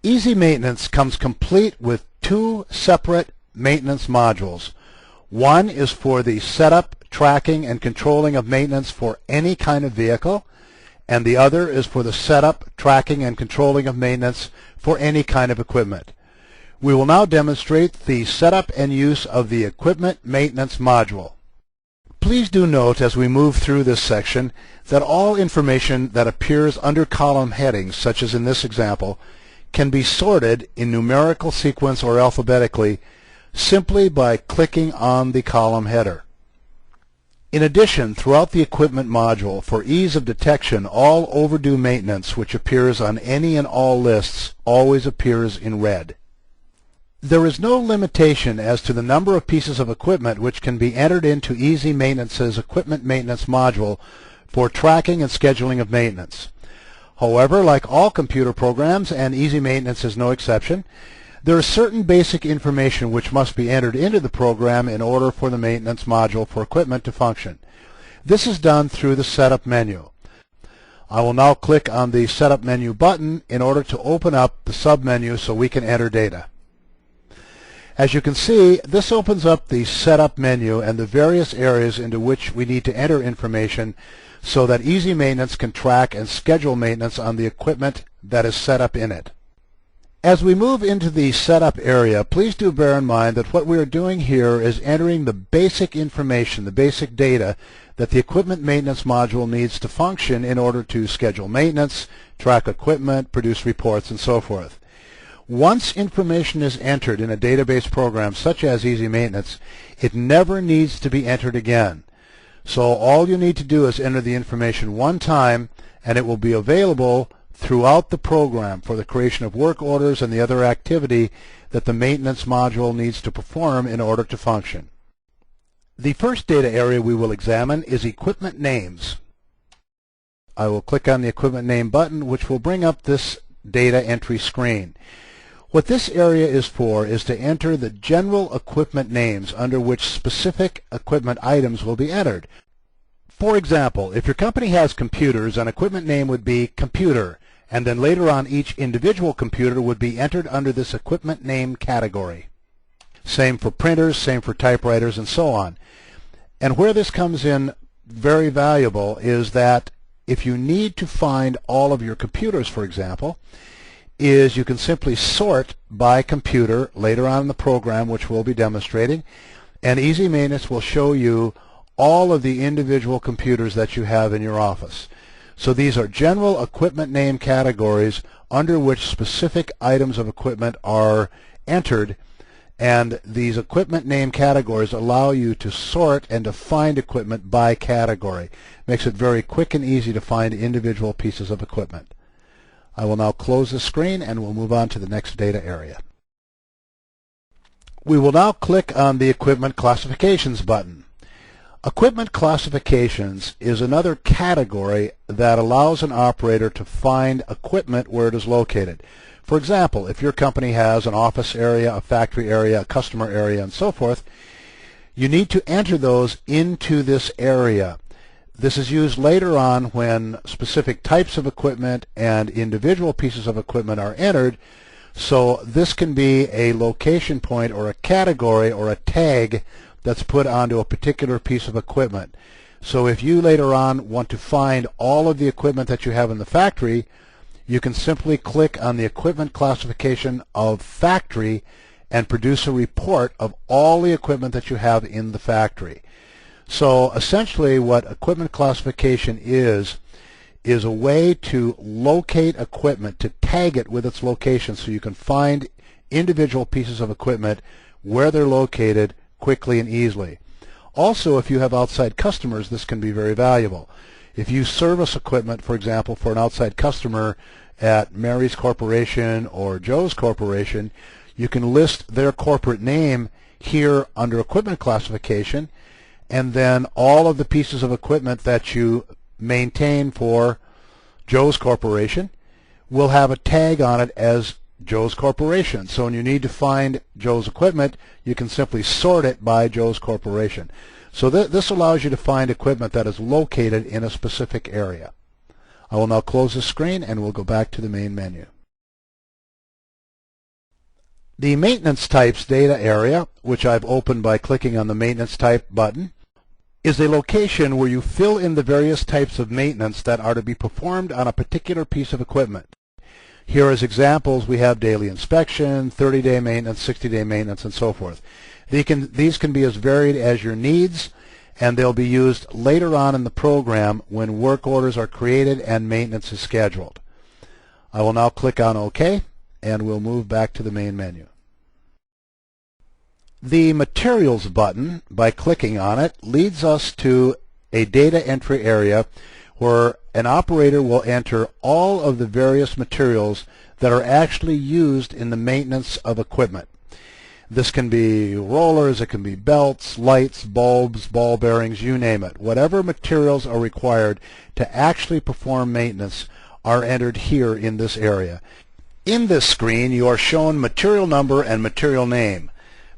Easy Maintenance comes complete with two separate maintenance modules. One is for the setup, tracking, and controlling of maintenance for any kind of vehicle, and the other is for the setup, tracking, and controlling of maintenance for any kind of equipment. We will now demonstrate the setup and use of the Equipment Maintenance module. Please do note as we move through this section that all information that appears under column headings, such as in this example, can be sorted in numerical sequence or alphabetically simply by clicking on the column header. In addition, throughout the Equipment module, for ease of detection, all overdue maintenance which appears on any and all lists always appears in red. There is no limitation as to the number of pieces of equipment which can be entered into Easy Maintenance's Equipment Maintenance module for tracking and scheduling of maintenance. However, like all computer programs, and Easy Maintenance is no exception, there is certain basic information which must be entered into the program in order for the maintenance module for equipment to function. This is done through the Setup menu. I will now click on the Setup menu button in order to open up the submenu so we can enter data. As you can see, this opens up the Setup menu and the various areas into which we need to enter information so that Easy Maintenance can track and schedule maintenance on the equipment that is set up in it. As we move into the Setup area, please do bear in mind that what we are doing here is entering the basic information, the basic data that the Equipment Maintenance module needs to function in order to schedule maintenance, track equipment, produce reports, and so forth. Once information is entered in a database program such as Easy Maintenance, it never needs to be entered again. So all you need to do is enter the information one time, and it will be available throughout the program for the creation of work orders and the other activity that the maintenance module needs to perform in order to function. The first data area we will examine is equipment names. I will click on the Equipment Name button, which will bring up this data entry screen. What this area is for is to enter the general equipment names under which specific equipment items will be entered. For example, if your company has computers, an equipment name would be computer, and then later on each individual computer would be entered under this equipment name category. Same for printers, same for typewriters, and so on. And where this comes in very valuable is that if you need to find all of your computers, for example, is you can simply sort by computer later on in the program, which we'll be demonstrating, and Easy Maintenance will show you all of the individual computers that you have in your office. So these are general equipment name categories under which specific items of equipment are entered, and these equipment name categories allow you to sort and to find equipment by category. Makes it very quick and easy to find individual pieces of equipment. I will now close the screen and we'll move on to the next data area. We will now click on the Equipment Classifications button. Equipment Classifications is another category that allows an operator to find equipment where it is located. For example, if your company has an office area, a factory area, a customer area, and so forth, you need to enter those into this area. This is used later on when specific types of equipment and individual pieces of equipment are entered. So this can be a location point or a category or a tag that's put onto a particular piece of equipment. So if you later on want to find all of the equipment that you have in the factory, you can simply click on the Equipment Classification of Factory and produce a report of all the equipment that you have in the factory. So essentially what equipment classification is a way to locate equipment, to tag it with its location so you can find individual pieces of equipment where they're located quickly and easily. Also, if you have outside customers, this can be very valuable. If you service equipment, for example, for an outside customer at Mary's Corporation or Joe's Corporation, you can list their corporate name here under Equipment Classification, and then all of the pieces of equipment that you maintain for Joe's Corporation will have a tag on it as Joe's Corporation. So when you need to find Joe's equipment, you can simply sort it by Joe's Corporation. So this allows you to find equipment that is located in a specific area. I will now close the screen and we'll go back to the main menu. The Maintenance Types data area, which I've opened by clicking on the Maintenance Type button, is a location where you fill in the various types of maintenance that are to be performed on a particular piece of equipment. Here as examples we have daily inspection, 30-day maintenance, 60-day maintenance, and so forth. These can be as varied as your needs, and they'll be used later on in the program when work orders are created and maintenance is scheduled. I will now click on OK, and we'll move back to the main menu. The Materials button, by clicking on it, leads us to a data entry area where an operator will enter all of the various materials that are actually used in the maintenance of equipment. This can be rollers, it can be belts, lights, bulbs, ball bearings, you name it. Whatever materials are required to actually perform maintenance are entered here in this area. In this screen you are shown material number and material name,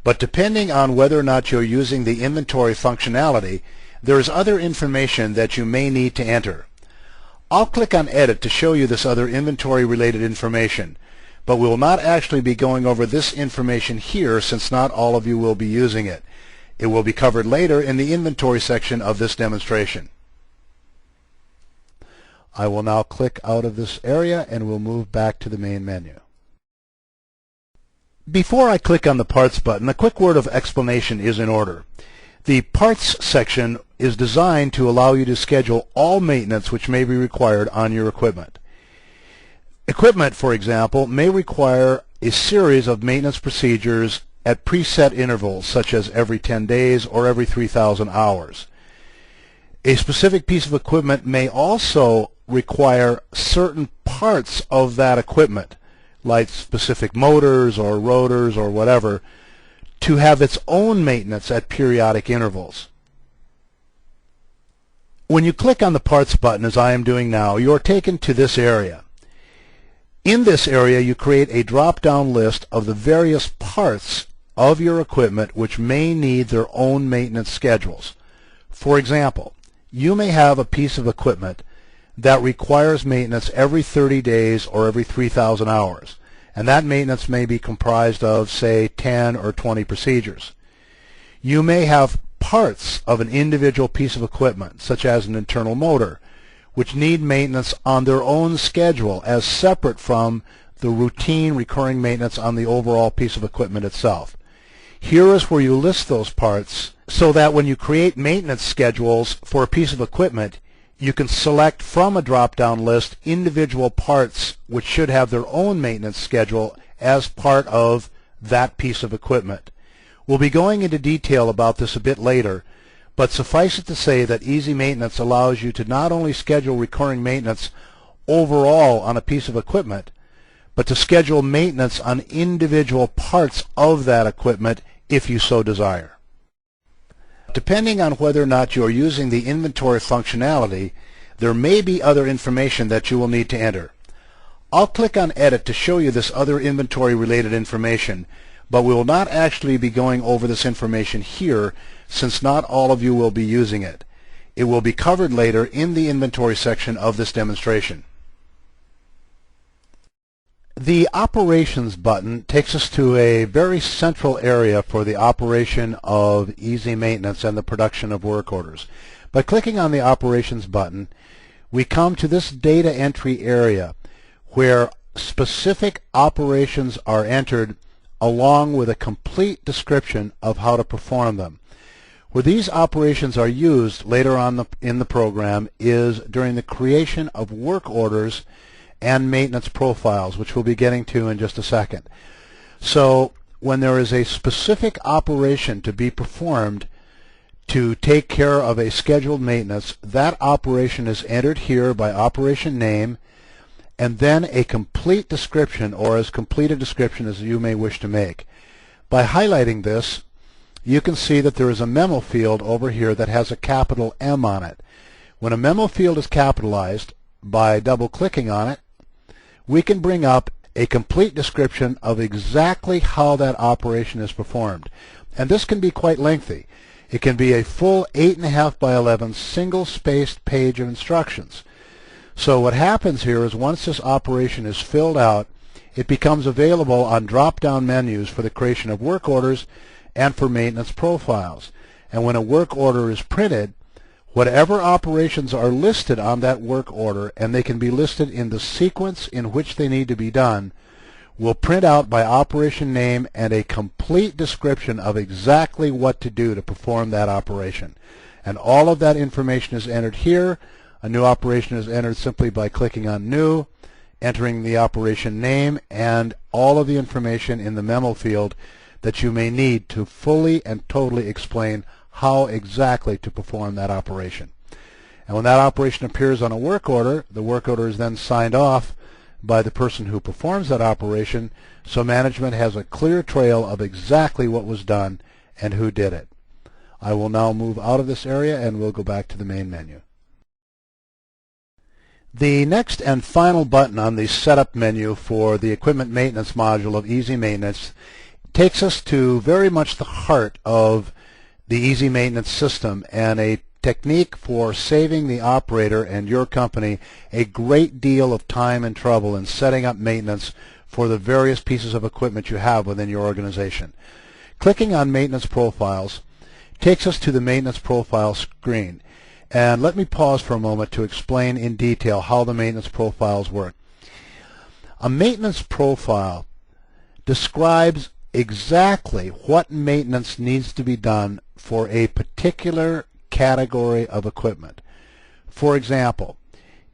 but depending on whether or not you're using the inventory functionality, there is other information that you may need to enter. I'll click on Edit to show you this other inventory related information, but we will not actually be going over this information here since not all of you will be using it. It will be covered later in the inventory section of this demonstration. I will now click out of this area and we'll move back to the main menu. Before I click on the Parts button, a quick word of explanation is in order. The Parts section is designed to allow you to schedule all maintenance which may be required on your equipment. Equipment, for example, may require a series of maintenance procedures at preset intervals, such as every 10 days or every 3,000 hours. A specific piece of equipment may also require certain parts of that equipment, like specific motors or rotors or whatever, to have its own maintenance at periodic intervals. When you click on the Parts button, as I am doing now, you are taken to this area. In this area, you create a drop-down list of the various parts of your equipment which may need their own maintenance schedules. For example, you may have a piece of equipment that requires maintenance every 30 days or every 3,000 hours, and that maintenance may be comprised of, say, 10 or 20 procedures. You may have parts of an individual piece of equipment, such as an internal motor, which need maintenance on their own schedule as separate from the routine recurring maintenance on the overall piece of equipment itself. Here is where you list those parts so that when you create maintenance schedules for a piece of equipment, you can select from a drop-down list individual parts which should have their own maintenance schedule as part of that piece of equipment. We'll be going into detail about this a bit later, but suffice it to say that Easy Maintenance allows you to not only schedule recurring maintenance overall on a piece of equipment, but to schedule maintenance on individual parts of that equipment if you so desire. Depending on whether or not you are using the inventory functionality, there may be other information that you will need to enter. I'll click on Edit to show you this other inventory related information, but we will not actually be going over this information here since not all of you will be using it. It will be covered later in the inventory section of this demonstration. The Operations button takes us to a very central area for the operation of Easy Maintenance and the production of work orders. By clicking on the Operations button, we come to this data entry area where specific operations are entered along with a complete description of how to perform them. Where these operations are used later on in the program is during the creation of work orders and maintenance profiles, which we'll be getting to in just a second. So when there is a specific operation to be performed to take care of a scheduled maintenance, that operation is entered here by operation name, and then a complete description, or as complete a description as you may wish to make. By highlighting this, you can see that there is a memo field over here that has a capital M on it. When a memo field is capitalized, by double-clicking on it, we can bring up a complete description of exactly how that operation is performed. And this can be quite lengthy. It can be a full 8.5 by 11 single-spaced page of instructions. So what happens here is once this operation is filled out, it becomes available on drop-down menus for the creation of work orders and for maintenance profiles. And when a work order is printed, whatever operations are listed on that work order, and they can be listed in the sequence in which they need to be done, will print out by operation name and a complete description of exactly what to do to perform that operation. And all of that information is entered here. A new operation is entered simply by clicking on New, entering the operation name, and all of the information in the memo field that you may need to fully and totally explain how exactly to perform that operation. And when that operation appears on a work order, the work order is then signed off by the person who performs that operation, so management has a clear trail of exactly what was done and who did it. I will now move out of this area and we'll go back to the main menu. The next and final button on the Setup menu for the Equipment Maintenance module of Easy Maintenance takes us to very much the heart of the Easy Maintenance system and a technique for saving the operator and your company a great deal of time and trouble in setting up maintenance for the various pieces of equipment you have within your organization. Clicking on Maintenance Profiles takes us to the Maintenance Profile screen. And let me pause for a moment to explain in detail how the maintenance profiles work. A maintenance profile describes exactly what maintenance needs to be done for a particular category of equipment. For example,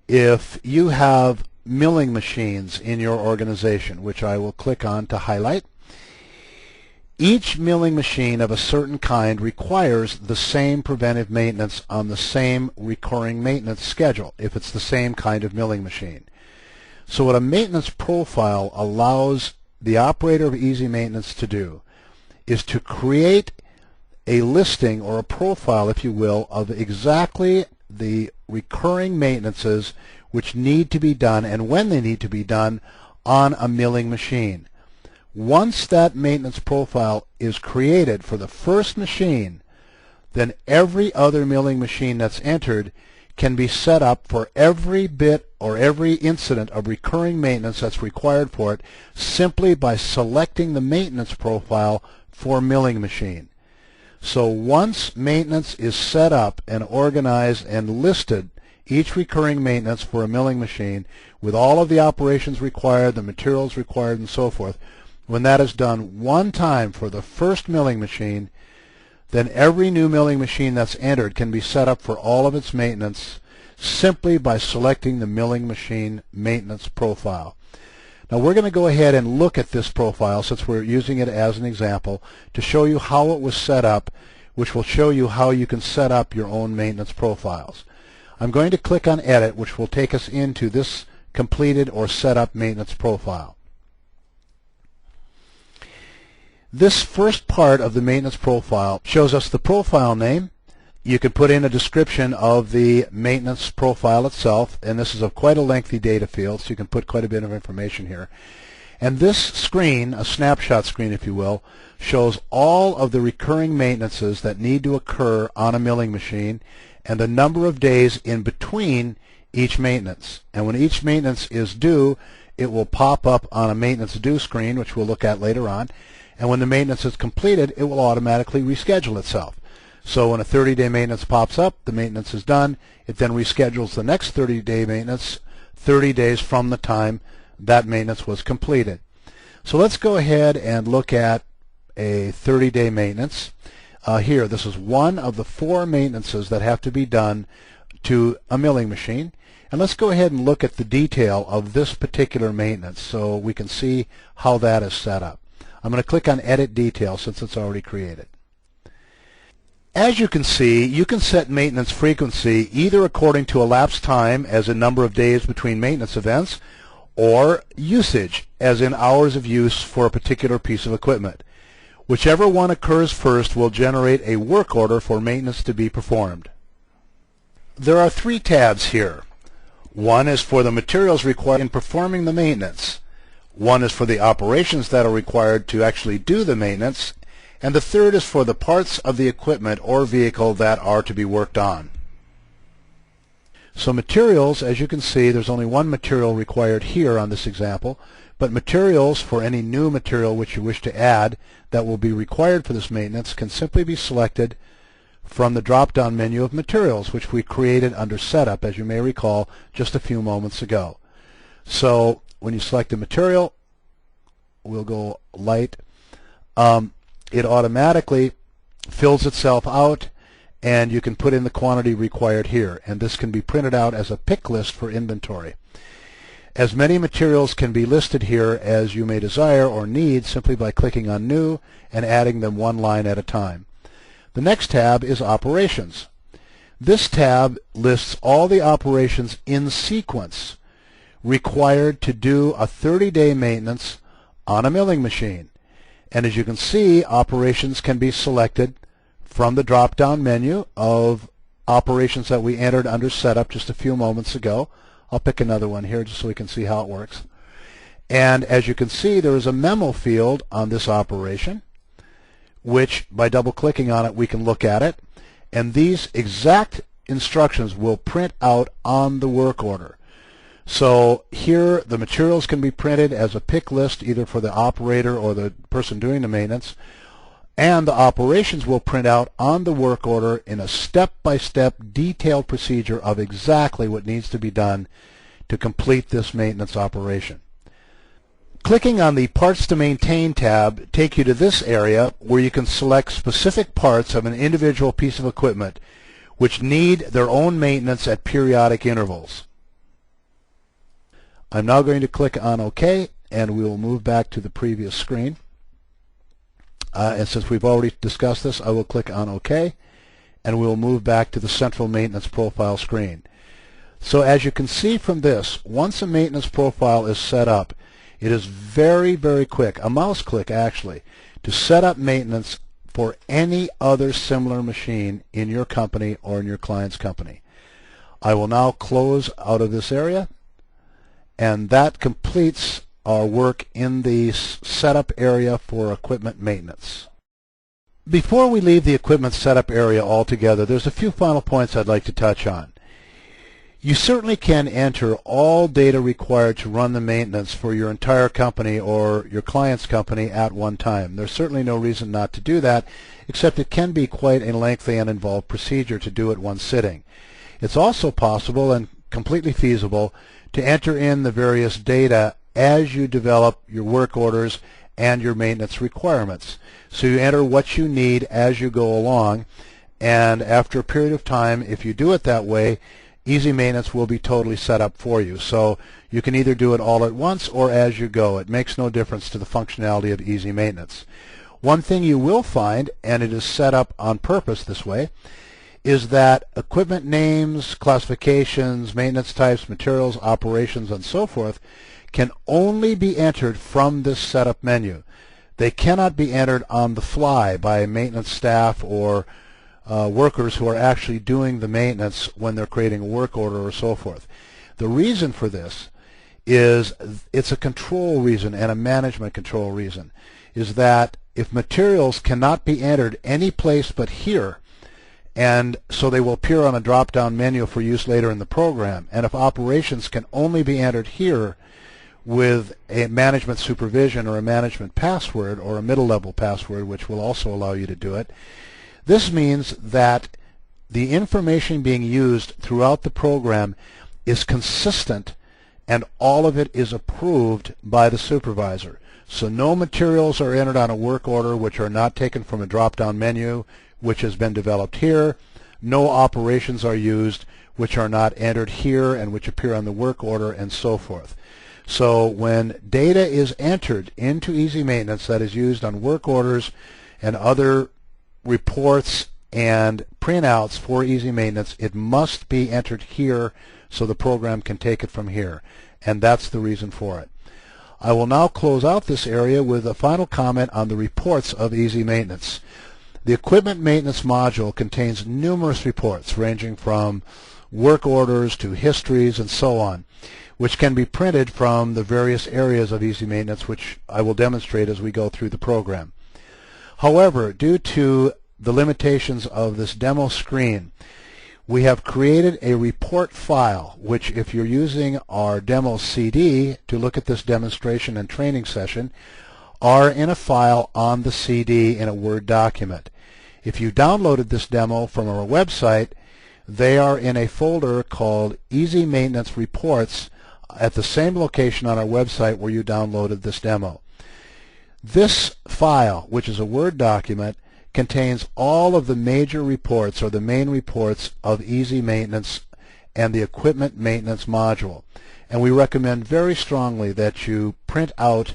if you have milling machines in your organization, which I will click on to highlight, each milling machine of a certain kind requires the same preventive maintenance on the same recurring maintenance schedule if it's the same kind of milling machine. So what a maintenance profile allows the operator of Easy Maintenance to do is to create a listing or a profile, if you will, of exactly the recurring maintenances which need to be done and when they need to be done on a milling machine. Once that maintenance profile is created for the first machine, then every other milling machine that's entered can be set up for every bit or every incident of recurring maintenance that's required for it simply by selecting the maintenance profile for milling machine. So once maintenance is set up and organized and listed, each recurring maintenance for a milling machine with all of the operations required, the materials required, and so forth, when that is done one time for the first milling machine, then every new milling machine that's entered can be set up for all of its maintenance simply by selecting the milling machine maintenance profile. Now we're going to go ahead and look at this profile since we're using it as an example to show you how it was set up, which will show you how you can set up your own maintenance profiles. I'm going to click on Edit, which will take us into this completed or set up maintenance profile. This first part of the maintenance profile shows us the profile name. You can put in a description of the maintenance profile itself, and this is quite a lengthy data field, so you can put quite a bit of information here. And this screen, a snapshot screen if you will, shows all of the recurring maintenances that need to occur on a milling machine and the number of days in between each maintenance. And when each maintenance is due, it will pop up on a maintenance due screen, which we'll look at later on. And when the maintenance is completed, it will automatically reschedule itself. So when a 30-day maintenance pops up, the maintenance is done. It then reschedules the next 30-day maintenance 30 days from the time that maintenance was completed. So let's go ahead and look at a 30-day maintenance. Here, this is one of the 4 maintenances that have to be done to a milling machine. And let's go ahead and look at the detail of this particular maintenance so we can see how that is set up. I'm going to click on Edit Detail since it's already created. As you can see, you can set maintenance frequency either according to elapsed time, as in number of days between maintenance events, or usage, as in hours of use for a particular piece of equipment. Whichever one occurs first will generate a work order for maintenance to be performed. There are 3 tabs here. One is for the materials required in performing the maintenance. One is for the operations that are required to actually do the maintenance, and the third is for the parts of the equipment or vehicle that are to be worked on. So materials, as you can see, there's only one material required here on this example, But materials for any new material which you wish to add that will be required for this maintenance can simply be selected from the drop-down menu of materials, which we created under setup, as you may recall, just a few moments ago. So when you select a material, we'll go light, it automatically fills itself out, and you can put in the quantity required here, and this can be printed out as a pick list for inventory. As many materials can be listed here as you may desire or need simply by clicking on New and adding them one line at a time. The next tab is Operations. This tab lists all the operations in sequence required to do a 30-day maintenance on a milling machine. And as you can see, operations can be selected from the drop-down menu of operations that we entered under setup just a few moments ago. I'll pick another one here just so we can see how it works. And as you can see, there is a memo field on this operation, which by double-clicking on it, we can look at it. And these exact instructions will print out on the work order. So here, the materials can be printed as a pick list either for the operator or the person doing the maintenance, and the operations will print out on the work order in a step-by-step detailed procedure of exactly what needs to be done to complete this maintenance operation. Clicking on the Parts to Maintain tab takes you to this area where you can select specific parts of an individual piece of equipment which need their own maintenance at periodic intervals. I'm now going to click on OK, and we will move back to the previous screen. And since we've already discussed this, I will click on OK, and we will move back to the Central Maintenance Profile screen. So as you can see from this, once a maintenance profile is set up, it is very, very quick, a mouse click actually, to set up maintenance for any other similar machine in your company or in your client's company. I will now close out of this area, and that completes our work in the setup area for equipment maintenance. Before we leave the equipment setup area altogether, there's a few final points I'd like to touch on. You certainly can enter all data required to run the maintenance for your entire company or your client's company at one time. There's certainly no reason not to do that, except it can be quite a lengthy and involved procedure to do at one sitting. It's also possible and completely feasible to enter in the various data as you develop your work orders and your maintenance requirements. So you enter what you need as you go along, and after a period of time, if you do it that way, Easy Maintenance will be totally set up for you. So you can either do it all at once or as you go. It makes no difference to the functionality of Easy Maintenance. One thing you will find, and it is set up on purpose this way, is that equipment names, classifications, maintenance types, materials, operations, and so forth can only be entered from this setup menu. They cannot be entered on the fly by maintenance staff or workers who are actually doing the maintenance when they're creating a work order or so forth. The reason for this is it's a control reason and a management control reason, is that if materials cannot be entered any place but here, and so they will appear on a drop-down menu for use later in the program, and if operations can only be entered here with a management supervision or a management password or a middle-level password, which will also allow you to do it, this means that the information being used throughout the program is consistent and all of it is approved by the supervisor. So no materials are entered on a work order which are not taken from a drop-down menu which has been developed here. No operations are used which are not entered here and which appear on the work order, and so forth. So when data is entered into Easy Maintenance that is used on work orders and other reports and printouts for Easy Maintenance, it must be entered here so the program can take it from here, and that's the reason for it. I will now close out this area with a final comment on the reports of Easy Maintenance. The Equipment Maintenance module contains numerous reports ranging from work orders to histories and so on, which can be printed from the various areas of Easy Maintenance, which I will demonstrate as we go through the program. However, due to the limitations of this demo screen, we have created a report file, which if you're using our demo CD to look at this demonstration and training session, are in a file on the CD in a Word document. If you downloaded this demo from our website, they are in a folder called Easy Maintenance Reports at the same location on our website where you downloaded this demo. This file, which is a Word document, contains all of the major reports or the main reports of Easy Maintenance and the Equipment Maintenance module. And we recommend very strongly that you print out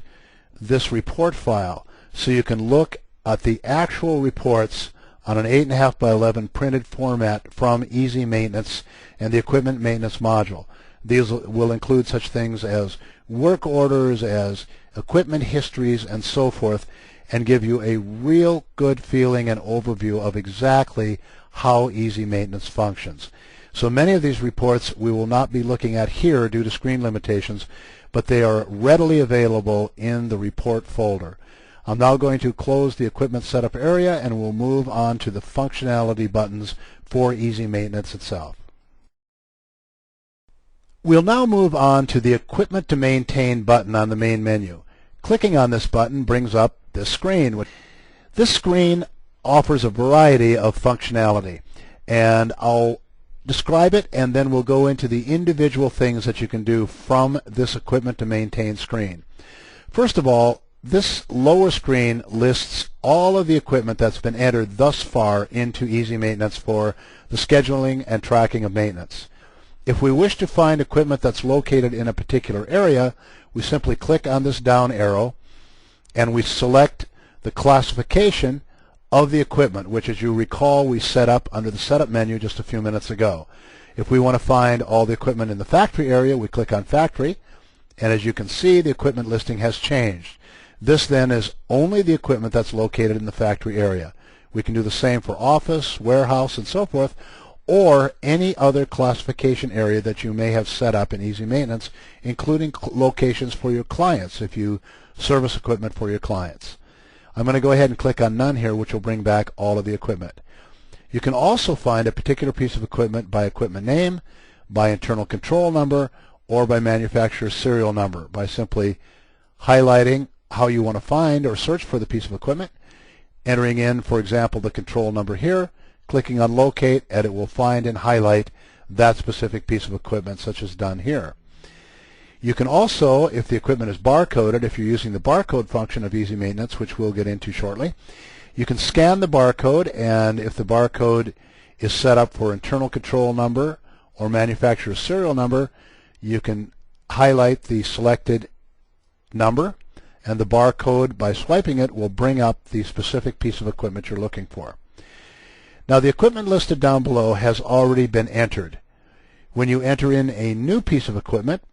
this report file so you can look at the actual reports on an 8.5 by 11 printed format from Easy Maintenance and the Equipment Maintenance module. These will include such things as work orders, as equipment histories, and so forth, and give you a real good feeling and overview of exactly how Easy Maintenance functions. So many of these reports we will not be looking at here due to screen limitations, but they are readily available in the report folder. I'm now going to close the equipment setup area and we'll move on to the functionality buttons for Easy Maintenance itself. We'll now move on to the Equipment to Maintain button on the main menu. Clicking on this button brings up this screen. This screen offers a variety of functionality, and I'll describe it and then we'll go into the individual things that you can do from this Equipment to Maintain screen. First of all, this lower screen lists all of the equipment that's been entered thus far into Easy Maintenance for the scheduling and tracking of maintenance. If we wish to find equipment that's located in a particular area, we simply click on this down arrow and we select the classification of the equipment, which, as you recall, we set up under the setup menu just a few minutes ago. If we want to find all the equipment in the factory area, we click on factory, and as you can see, the equipment listing has changed. This then is only the equipment that's located in the factory area. We can do the same for office, warehouse, and so forth, or any other classification area that you may have set up in Easy Maintenance, including locations for your clients if you service equipment for your clients. I'm going to go ahead and click on None here, which will bring back all of the equipment. You can also find a particular piece of equipment by equipment name, by internal control number, or by manufacturer's serial number by simply highlighting how you want to find or search for the piece of equipment, entering in, for example, the control number here, clicking on Locate, and it will find and highlight that specific piece of equipment, such as done here. You can also, if the equipment is barcoded, if you're using the barcode function of Easy Maintenance, which we'll get into shortly, you can scan the barcode, and if the barcode is set up for internal control number or manufacturer's serial number, you can highlight the selected number, and the barcode, by swiping it, will bring up the specific piece of equipment you're looking for. Now, the equipment listed down below has already been entered. When you enter in a new piece of equipment,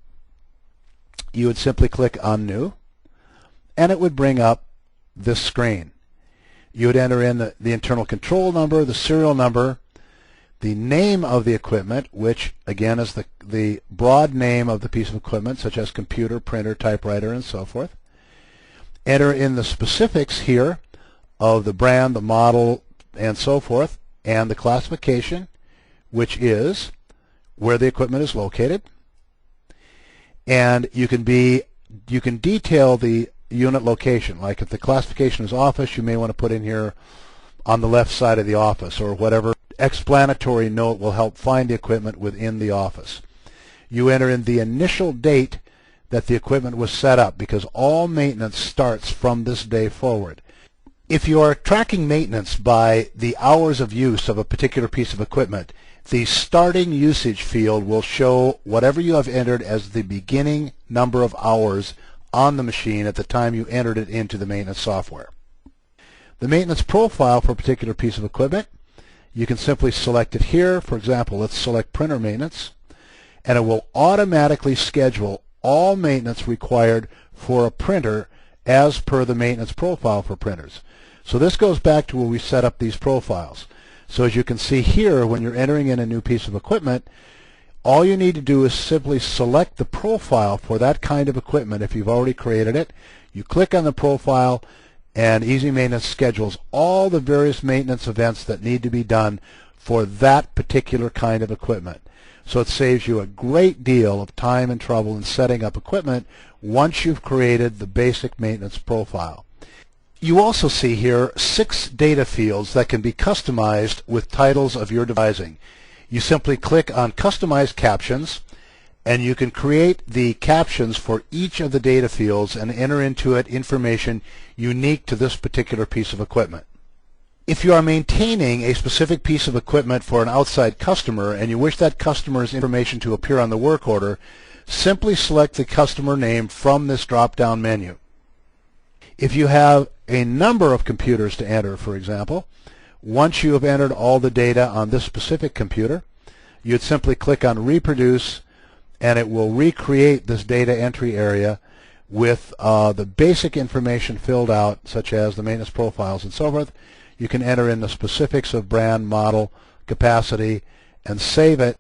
you would simply click on New, and it would bring up this screen. You would enter in the internal control number, the serial number, the name of the equipment, which again is the broad name of the piece of equipment, such as computer, printer, typewriter, and so forth. Enter in the specifics here of the brand, the model, and so forth, and the classification, which is where the equipment is located. And you can detail the unit location. Like if the classification is office, you may want to put in here on the left side of the office, or whatever explanatory note will help find the equipment within the office. You enter in the initial date that the equipment was set up, because all maintenance starts from this day forward. If you are tracking maintenance by the hours of use of a particular piece of equipment, the starting usage field will show whatever you have entered as the beginning number of hours on the machine at the time you entered it into the maintenance software. The maintenance profile for a particular piece of equipment, you can simply select it here. For example, let's select printer maintenance, and it will automatically schedule all maintenance required for a printer as per the maintenance profile for printers. So this goes back to where we set up these profiles. So as you can see here, when you're entering in a new piece of equipment, all you need to do is simply select the profile for that kind of equipment. If you've already created it, you click on the profile, and Easy Maintenance schedules all the various maintenance events that need to be done for that particular kind of equipment. So it saves you a great deal of time and trouble in setting up equipment once you've created the basic maintenance profile. You also see here 6 data fields that can be customized with titles of your devising. You simply click on Customize Captions, and you can create the captions for each of the data fields and enter into it information unique to this particular piece of equipment. If you are maintaining a specific piece of equipment for an outside customer and you wish that customer's information to appear on the work order, simply select the customer name from this drop-down menu. If you have a number of computers to enter, for example, once you have entered all the data on this specific computer, you'd simply click on Reproduce, and it will recreate this data entry area with the basic information filled out, such as the maintenance profiles and so forth. You can enter in the specifics of brand, model, capacity, and save it.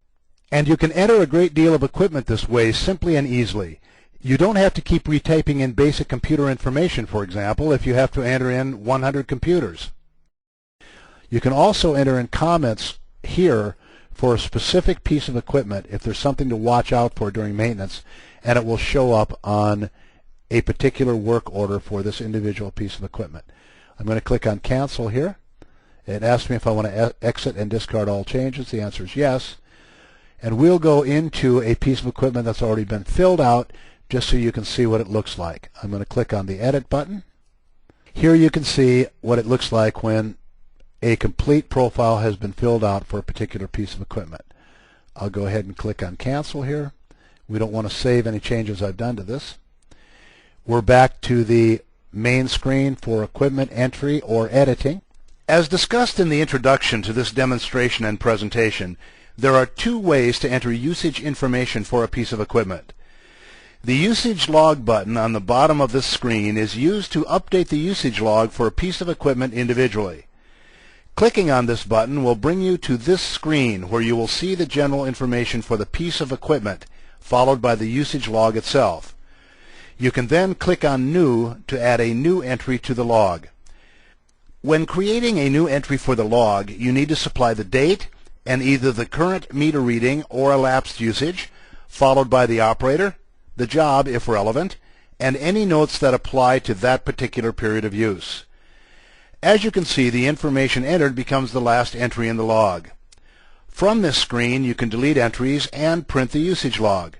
And you can enter a great deal of equipment this way simply and easily. You don't have to keep retyping in basic computer information, for example, if you have to enter in 100 computers. You can also enter in comments here for a specific piece of equipment if there's something to watch out for during maintenance, and it will show up on a particular work order for this individual piece of equipment. I'm going to click on Cancel here. It asks me if I want to exit and discard all changes. The answer is yes. And we'll go into a piece of equipment that's already been filled out just so you can see what it looks like. I'm going to click on the Edit button. Here you can see what it looks like when a complete profile has been filled out for a particular piece of equipment. I'll go ahead and click on Cancel here. We don't want to save any changes I've done to this. We're back to the main screen for equipment entry or editing. As discussed in the introduction to this demonstration and presentation, there are 2 ways to enter usage information for a piece of equipment. The Usage Log button on the bottom of this screen is used to update the usage log for a piece of equipment individually. Clicking on this button will bring you to this screen where you will see the general information for the piece of equipment, followed by the usage log itself. You can then click on New to add a new entry to the log. When creating a new entry for the log, you need to supply the date and either the current meter reading or elapsed usage, followed by the operator, the job if relevant, and any notes that apply to that particular period of use. As you can see, the information entered becomes the last entry in the log. From this screen, you can delete entries and print the usage log.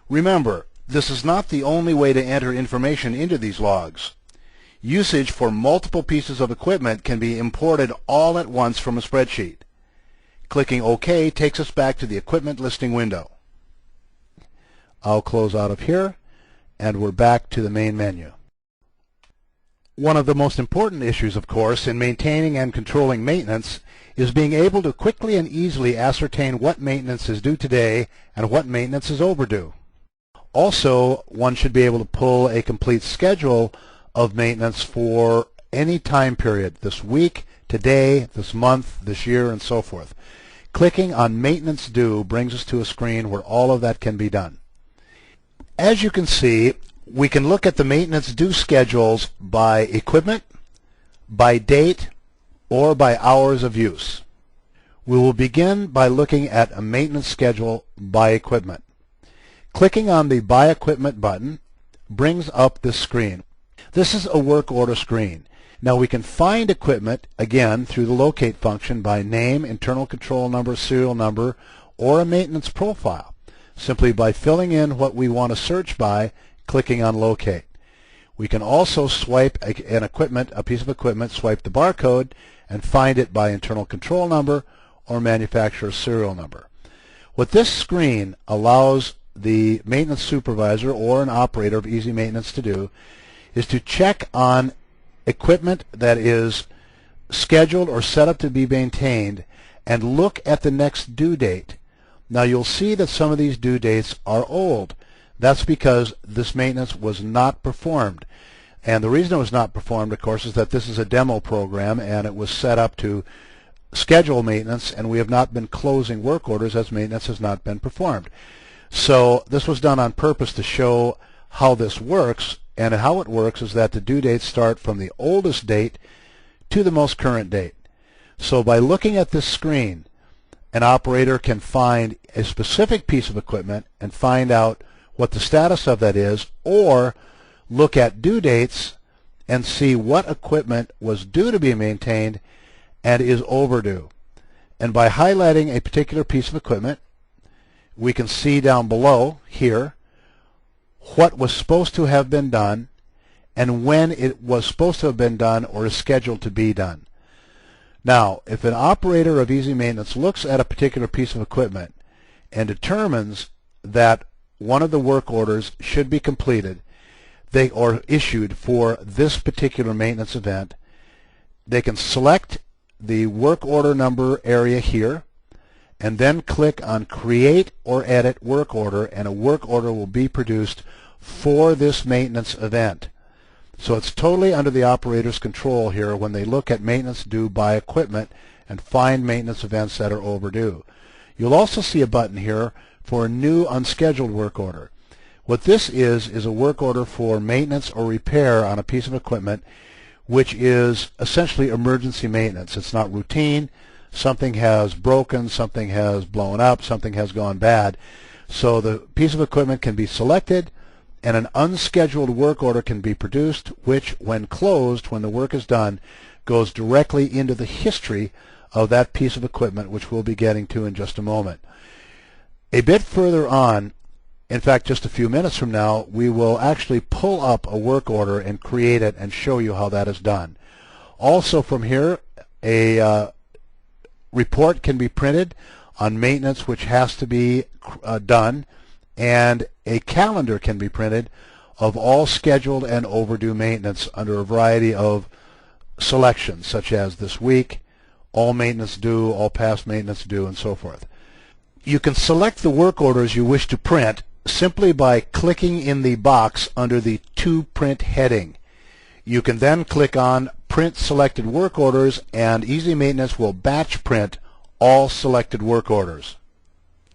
Remember, this is not the only way to enter information into these logs. Usage for multiple pieces of equipment can be imported all at once from a spreadsheet. Clicking OK takes us back to the equipment listing window. I'll close out of here, and we're back to the main menu. One of the most important issues, of course, in maintaining and controlling maintenance is being able to quickly and easily ascertain what maintenance is due today and what maintenance is overdue. Also, one should be able to pull a complete schedule of maintenance for any time period, this week, today, this month, this year, and so forth. Clicking on Maintenance Due brings us to a screen where all of that can be done. As you can see, we can look at the maintenance due schedules by equipment, by date, or by hours of use. We will begin by looking at a maintenance schedule by equipment. Clicking on the By Equipment button brings up this screen. This is a work order screen. Now we can find equipment, again, through the Locate function by name, internal control number, serial number, or a maintenance profile, simply by filling in what we want to search by, clicking on Locate. We can also swipe a piece of equipment, swipe the barcode, and find it by internal control number or manufacturer serial number. What this screen allows the maintenance supervisor or an operator of Easy Maintenance to do is to check on equipment that is scheduled or set up to be maintained and look at the next due date. Now you'll see that some of these due dates are old. That's because this maintenance was not performed. And the reason it was not performed, of course, is that this is a demo program and it was set up to schedule maintenance, and we have not been closing work orders as maintenance has not been performed. So this was done on purpose to show how this works, and how it works is that the due dates start from the oldest date to the most current date. So by looking at this screen, an operator can find a specific piece of equipment and find out what the status of that is, or look at due dates and see what equipment was due to be maintained and is overdue. And by highlighting a particular piece of equipment, we can see down below here what was supposed to have been done and when it was supposed to have been done or is scheduled to be done. Now, if an operator of Easy Maintenance looks at a particular piece of equipment and determines that one of the work orders should be completed, or issued for this particular maintenance event, they can select the work order number area here and then click on Create or Edit Work Order, and a work order will be produced for this maintenance event. So it's totally under the operator's control here when they look at maintenance due by equipment and find maintenance events that are overdue. You'll also see a button here for a new unscheduled work order. What this is a work order for maintenance or repair on a piece of equipment which is essentially emergency maintenance. It's not routine. Something has broken, something has blown up, something has gone bad. So the piece of equipment can be selected and an unscheduled work order can be produced, which when closed, when the work is done, goes directly into the history of that piece of equipment, which we'll be getting to in just a moment. A bit further on, in fact just a few minutes from now, we will actually pull up a work order and create it and show you how that is done. Also from here, a report can be printed on maintenance which has to be done, and a calendar can be printed of all scheduled and overdue maintenance under a variety of selections, such as this week, all maintenance due, all past maintenance due, and so forth. You can select the work orders you wish to print simply by clicking in the box under the To Print heading. You can then click on Print Selected Work Orders, and Easy Maintenance will batch print all selected work orders.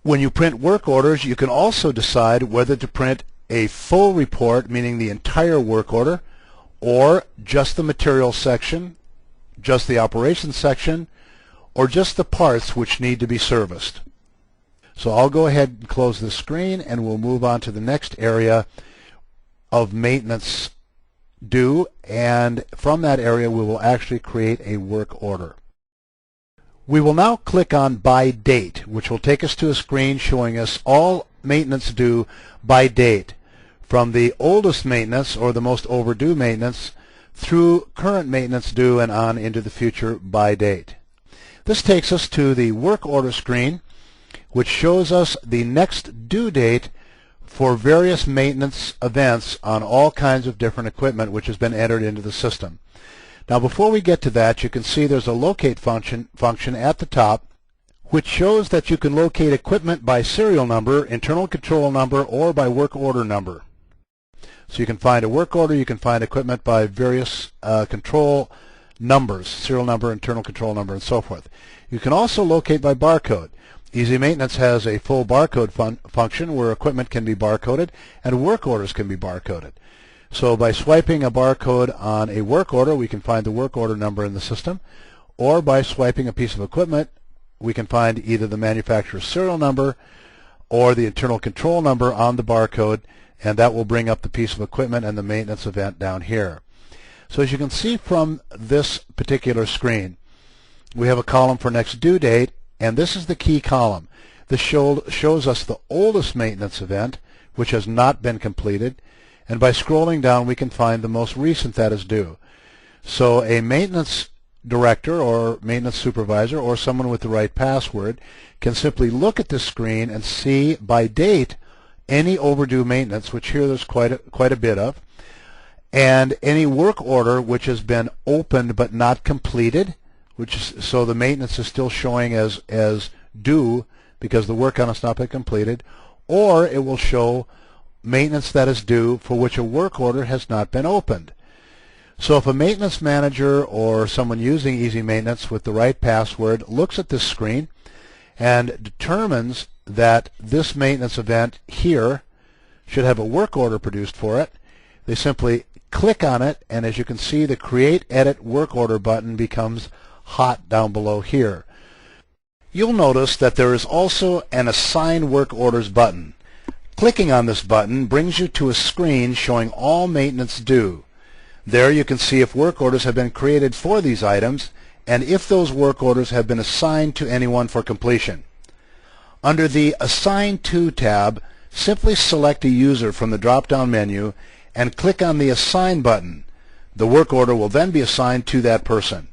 When you print work orders, you can also decide whether to print a full report, meaning the entire work order, or just the materials section, just the operations section, or just the parts which need to be serviced. So I'll go ahead and close this screen and we'll move on to the next area of maintenance due, and from that area we will actually create a work order. We will now click on By Date, which will take us to a screen showing us all maintenance due by date, from the oldest maintenance or the most overdue maintenance through current maintenance due and on into the future by date. This takes us to the work order screen, which shows us the next due date for various maintenance events on all kinds of different equipment which has been entered into the system. Now before we get to that, you can see there's a locate function at the top which shows that you can locate equipment by serial number, internal control number, or by work order number. So you can find a work order, you can find equipment by various control numbers, serial number, internal control number, and so forth. You can also locate by barcode. Easy Maintenance has a full barcode function where equipment can be barcoded and work orders can be barcoded. So by swiping a barcode on a work order, we can find the work order number in the system, or by swiping a piece of equipment, we can find either the manufacturer's serial number or the internal control number on the barcode, and that will bring up the piece of equipment and the maintenance event down here. So as you can see from this particular screen, we have a column for next due date, and this is the key column. This shows us the oldest maintenance event, which has not been completed, and by scrolling down we can find the most recent that is due. So a maintenance director or maintenance supervisor or someone with the right password can simply look at this screen and see by date any overdue maintenance, which here there's quite a bit of, and any work order which has been opened but not completed, so the maintenance is still showing as due because the work on it's not been completed, or it will show maintenance that is due for which a work order has not been opened. So if a maintenance manager or someone using Easy Maintenance with the right password looks at this screen and determines that this maintenance event here should have a work order produced for it, they simply click on it, and as you can see, the Create Edit Work Order button becomes hot down below here. You'll notice that there is also an Assign Work Orders button. Clicking on this button brings you to a screen showing all maintenance due. There you can see if work orders have been created for these items and if those work orders have been assigned to anyone for completion. Under the Assign To tab, simply select a user from the drop-down menu and click on the Assign button. The work order will then be assigned to that person.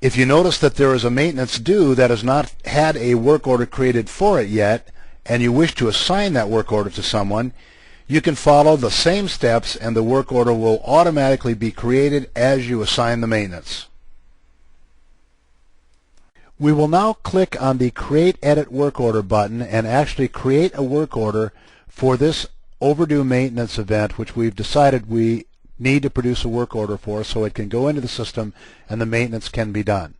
If you notice that there is a maintenance due that has not had a work order created for it yet, and you wish to assign that work order to someone, you can follow the same steps and the work order will automatically be created as you assign the maintenance. We will now click on the Create Edit Work Order button and actually create a work order for this overdue maintenance event, which we've decided we need to produce a work order for so it can go into the system and the maintenance can be done.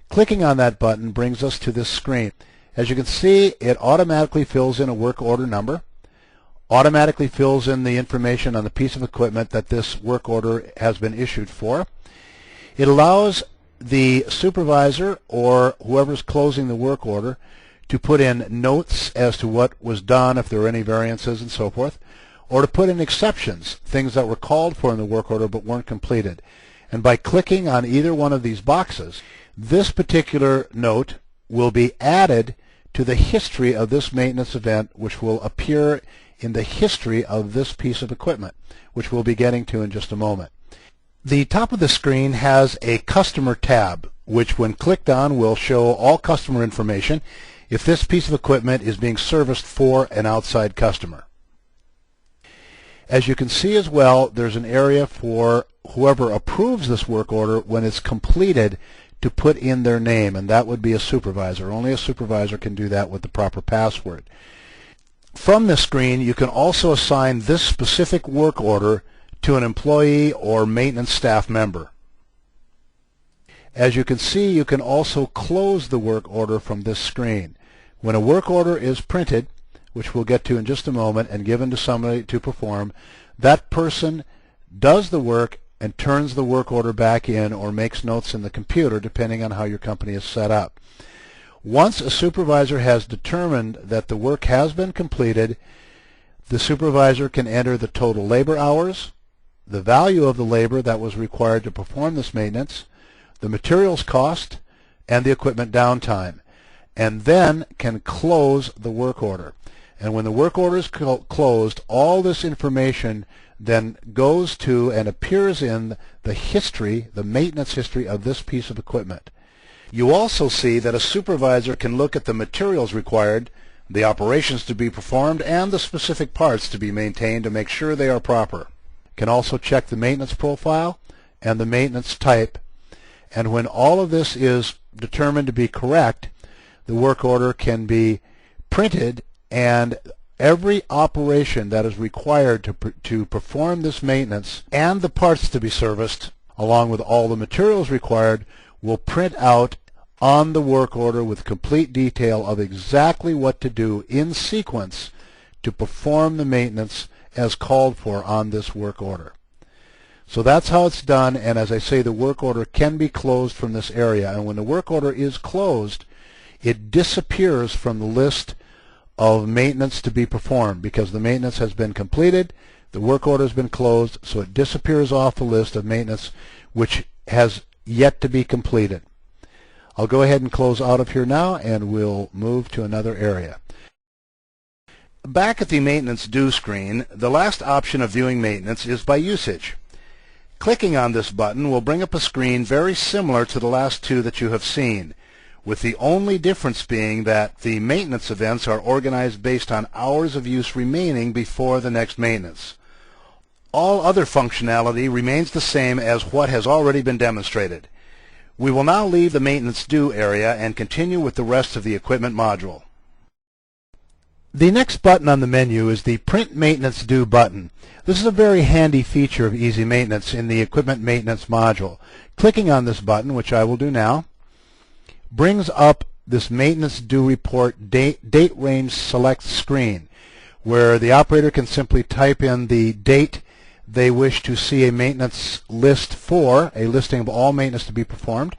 Clicking on that button brings us to this screen. As you can see, it automatically fills in a work order number, automatically fills in the information on the piece of equipment that this work order has been issued for. It allows the supervisor or whoever's closing the work order to put in notes as to what was done, if there are any variances and so forth, or to put in exceptions, things that were called for in the work order but weren't completed. And by clicking on either one of these boxes, this particular note will be added to the history of this maintenance event, which will appear in the history of this piece of equipment, which we'll be getting to in just a moment. The top of the screen has a Customer tab, which when clicked on will show all customer information if this piece of equipment is being serviced for an outside customer. As you can see as well, there's an area for whoever approves this work order when it's completed to put in their name, and that would be a supervisor. Only a supervisor can do that with the proper password. From this screen, you can also assign this specific work order to an employee or maintenance staff member. As you can see, you can also close the work order from this screen. When a work order is printed, which we'll get to in just a moment, and given to somebody to perform, that person does the work and turns the work order back in or makes notes in the computer, depending on how your company is set up. Once a supervisor has determined that the work has been completed, the supervisor can enter the total labor hours, the value of the labor that was required to perform this maintenance, the materials cost, and the equipment downtime, and then can close the work order. And when the work order is closed, all this information then goes to and appears in the history, the maintenance history of this piece of equipment. You also see that a supervisor can look at the materials required, the operations to be performed, and the specific parts to be maintained to make sure they are proper. Can also check the maintenance profile and the maintenance type, and when all of this is determined to be correct, the work order can be printed, and every operation that is required to perform this maintenance and the parts to be serviced, along with all the materials required, will print out on the work order with complete detail of exactly what to do in sequence to perform the maintenance as called for on this work order. So that's how it's done, and as I say, the work order can be closed from this area, and when the work order is closed, it disappears from the list of maintenance to be performed because the maintenance has been completed, the work order has been closed, so it disappears off the list of maintenance which has yet to be completed. I'll go ahead and close out of here now, and we'll move to another area. Back at the Maintenance Due screen, the last option of viewing maintenance is by usage. Clicking on this button will bring up a screen very similar to the last two that you have seen, with the only difference being that the maintenance events are organized based on hours of use remaining before the next maintenance. All other functionality remains the same as what has already been demonstrated. We will now leave the Maintenance Due area and continue with the rest of the equipment module. The next button on the menu is the Print Maintenance Due button. This is a very handy feature of Easy Maintenance in the Equipment Maintenance module. Clicking on this button, which I will do now, brings up this Maintenance Due Report Date Range Select screen, where the operator can simply type in the date they wish to see a maintenance list for, a listing of all maintenance to be performed,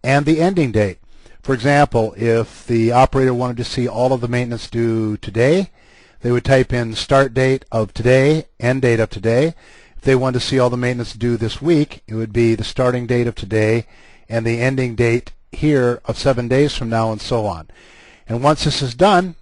and the ending date. For example, if the operator wanted to see all of the maintenance due today, they would type in start date of today, end date of today. If they wanted to see all the maintenance due this week, it would be the starting date of today and the ending date here of 7 days from now, and so on. And once this is done,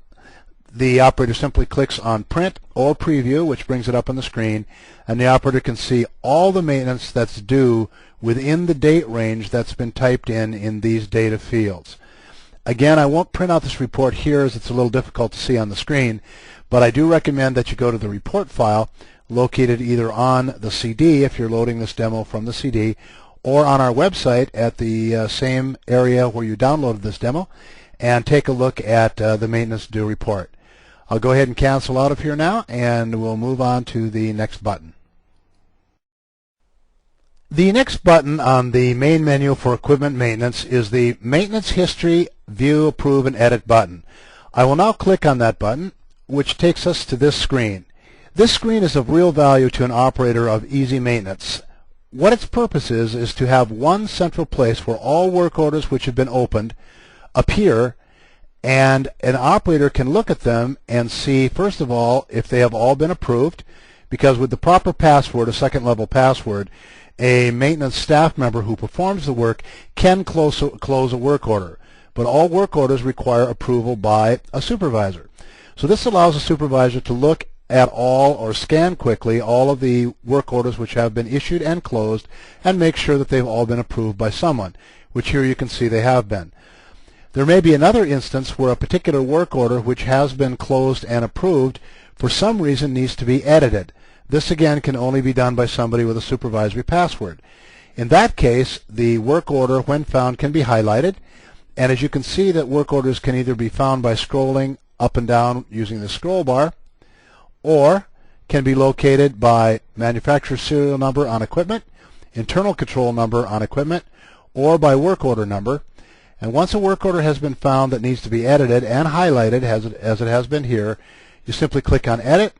the operator simply clicks on print or preview, which brings it up on the screen, and the operator can see all the maintenance that's due within the date range that's been typed in these data fields. Again, I won't print out this report here as it's a little difficult to see on the screen, but I do recommend that you go to the report file located either on the CD if you're loading this demo from the CD, or on our website at the same area where you downloaded this demo, and take a look at the maintenance due report. I'll go ahead and cancel out of here now, and we'll move on to the next button. The next button on the main menu for equipment maintenance is the Maintenance History View, Approve, and Edit button. I will now click on that button, which takes us to this screen. This screen is of real value to an operator of easy maintenance. What its purpose is to have one central place where all work orders which have been opened appear, and an operator can look at them and see, first of all, if they have all been approved, because with the proper password, a second level password, a maintenance staff member who performs the work can close a work order, but all work orders require approval by a supervisor. So this allows a supervisor to look at all, or scan quickly, all of the work orders which have been issued and closed, and make sure that they've all been approved by someone, which here you can see they have been. There may be another instance where a particular work order which has been closed and approved for some reason needs to be edited. This again can only be done by somebody with a supervisory password. In that case, the work order, when found, can be highlighted, and as you can see, that work orders can either be found by scrolling up and down using the scroll bar, or can be located by manufacturer serial number on equipment, internal control number on equipment, or by work order number. And once a work order has been found that needs to be edited and highlighted, as it has been here, you simply click on Edit,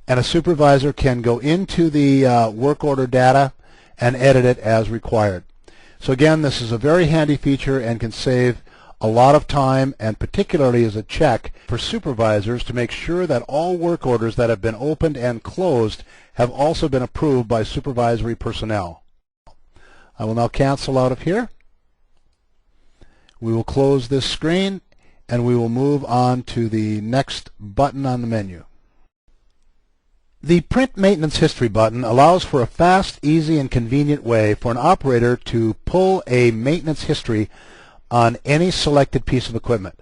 and a supervisor can go into the work order data and edit it as required. So again, this is a very handy feature and can save a lot of time, and particularly as a check for supervisors to make sure that all work orders that have been opened and closed have also been approved by supervisory personnel. I will now cancel out of here. We will close this screen, and we will move on to the next button on the menu. The Print Maintenance History button allows for a fast, easy, and convenient way for an operator to pull a maintenance history on any selected piece of equipment.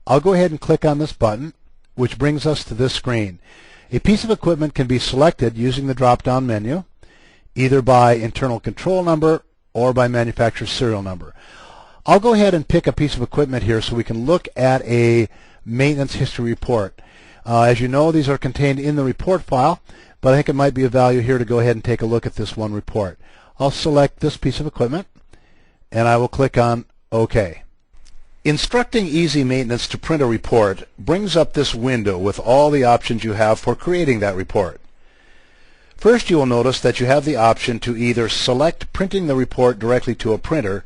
I'll go ahead and click on this button, which brings us to this screen. A piece of equipment can be selected using the drop-down menu, either by internal control number or by manufacturer serial number. I'll go ahead and pick a piece of equipment here so we can look at a maintenance history report. As you know, these are contained in the report file, but I think it might be of value here to go ahead and take a look at this one report. I'll select this piece of equipment, and I will click on OK. Instructing Easy Maintenance to print a report brings up this window with all the options you have for creating that report. First, you will notice that you have the option to either select printing the report directly to a printer,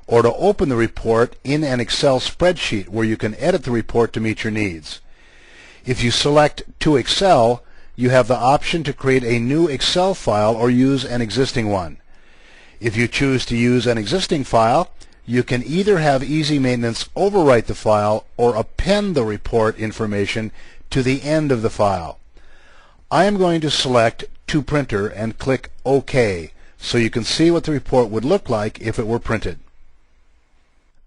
or to open the report in an Excel spreadsheet where you can edit the report to meet your needs. If you select to Excel, you have the option to create a new Excel file or use an existing one. If you choose to use an existing file, you can either have Easy Maintenance overwrite the file or append the report information to the end of the file. I am going to select to printer and click OK so you can see what the report would look like if it were printed.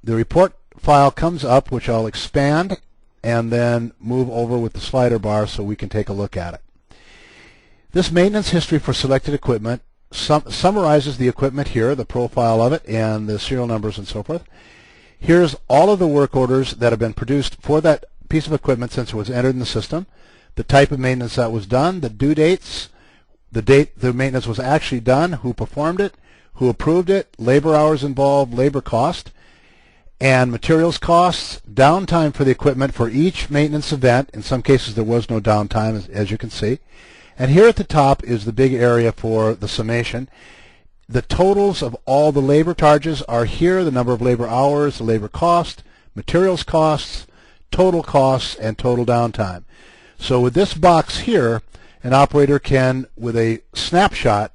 The report file comes up, which I'll expand and then move over with the slider bar so we can take a look at it. This maintenance history for selected equipment summarizes the equipment here, the profile of it, and the serial numbers and so forth. Here's all of the work orders that have been produced for that piece of equipment since it was entered in the system, the type of maintenance that was done, the due dates, the date the maintenance was actually done, who performed it, who approved it, labor hours involved, labor cost, and materials costs, downtime for the equipment for each maintenance event. In some cases there was no downtime, as you can see, And here at the top is the big area for the summation. The totals of all the labor charges are here, the number of labor hours, the labor cost, materials costs, total costs, and total downtime. So with this box here, an operator can, with a snapshot,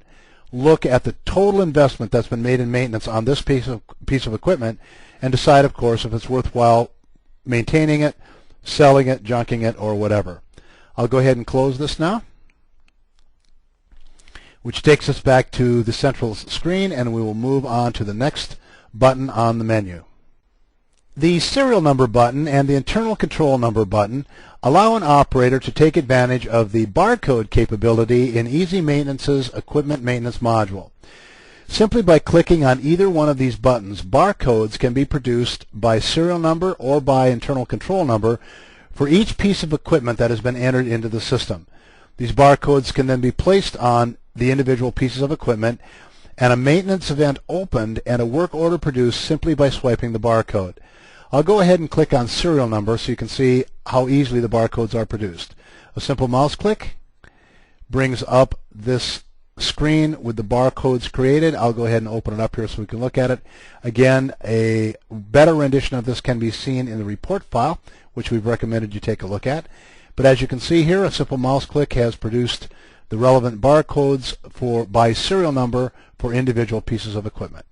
look at the total investment that's been made in maintenance on this piece of equipment and decide, of course, if it's worthwhile maintaining it, selling it, junking it, or whatever. I'll go ahead and close this now, which takes us back to the central screen, and we will move on to the next button on the menu. The serial number button and the internal control number button allow an operator to take advantage of the barcode capability in Easy Maintenance's Equipment Maintenance module. Simply by clicking on either one of these buttons, barcodes can be produced by serial number or by internal control number for each piece of equipment that has been entered into the system. These barcodes can then be placed on the individual pieces of equipment, and a maintenance event opened and a work order produced simply by swiping the barcode. I'll go ahead and click on serial number so you can see how easily the barcodes are produced. A simple mouse click brings up this screen with the barcodes created. I'll go ahead and open it up here so we can look at it. Again, a better rendition of this can be seen in the report file, which we've recommended you take a look at. But as you can see here, a simple mouse click has produced the relevant barcodes by serial number for individual pieces of equipment.